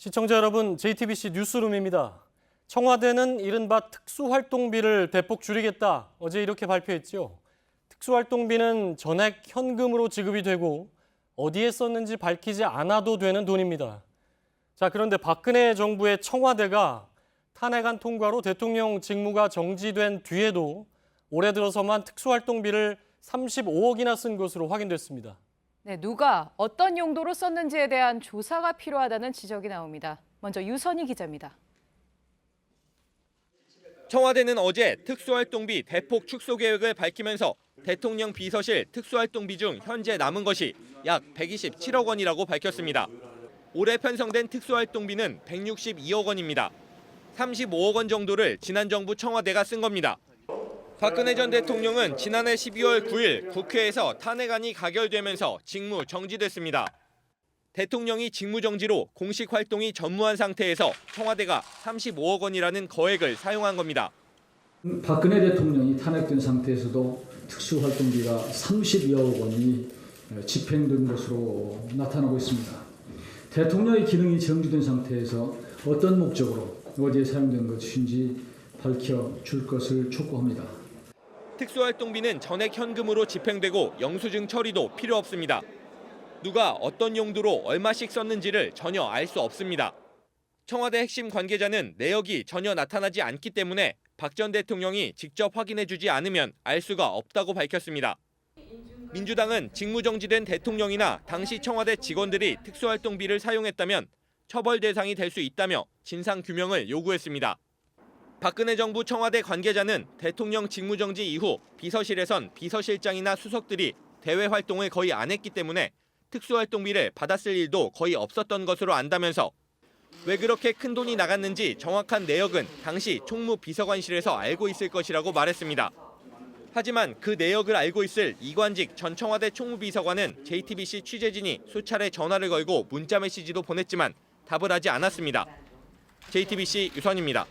시청자 여러분, JTBC 뉴스룸입니다. 청와대는 이른바 특수활동비를 대폭 줄이겠다. 어제 이렇게 발표했죠. 특수활동비는 전액 현금으로 지급이 되고 어디에 썼는지 밝히지 않아도 되는 돈입니다. 자, 그런데 박근혜 정부의 청와대가 탄핵안 통과로 대통령 직무가 정지된 뒤에도 올해 들어서만 특수활동비를 35억이나 쓴 것으로 확인됐습니다. 네, 누가 어떤 용도로 썼는지에 대한 조사가 필요하다는 지적이 나옵니다. 먼저 유선희 기자입니다. 청와대는 어제 특수활동비 대폭 축소 계획을 밝히면서 대통령 비서실 특수활동비 중 현재 남은 것이 약 127억 원이라고 밝혔습니다. 올해 편성된 특수활동비는 162억 원입니다. 35억 원 정도를 지난 정부 청와대가 쓴 겁니다. 박근혜 전 대통령은 지난해 12월 9일 국회에서 탄핵안이 가결되면서 직무 정지됐습니다. 대통령이 직무 정지로 공식 활동이 전무한 상태에서 청와대가 35억 원이라는 거액을 사용한 겁니다. 박근혜 대통령이 탄핵된 상태에서도 특수활동비가 32억 원이 집행된 것으로 나타나고 있습니다. 대통령의 기능이 정지된 상태에서 어떤 목적으로 어디에 사용된 것인지 밝혀줄 것을 촉구합니다. 특수활동비는 전액 현금으로 집행되고 영수증 처리도 필요 없습니다. 누가 어떤 용도로 얼마씩 썼는지를 전혀 알 수 없습니다. 청와대 핵심 관계자는 내역이 전혀 나타나지 않기 때문에 박 전 대통령이 직접 확인해주지 않으면 알 수가 없다고 밝혔습니다. 민주당은 직무정지된 대통령이나 당시 청와대 직원들이 특수활동비를 사용했다면 처벌 대상이 될 수 있다며 진상규명을 요구했습니다. 박근혜 정부 청와대 관계자는 대통령 직무정지 이후 비서실에선 비서실장이나 수석들이 대외 활동을 거의 안 했기 때문에 특수활동비를 받았을 일도 거의 없었던 것으로 안다면서 왜 그렇게 큰 돈이 나갔는지 정확한 내역은 당시 총무비서관실에서 알고 있을 것이라고 말했습니다. 하지만 그 내역을 알고 있을 이관직 전 청와대 총무비서관은 JTBC 취재진이 수차례 전화를 걸고 문자 메시지도 보냈지만 답을 하지 않았습니다. JTBC 유선입니다.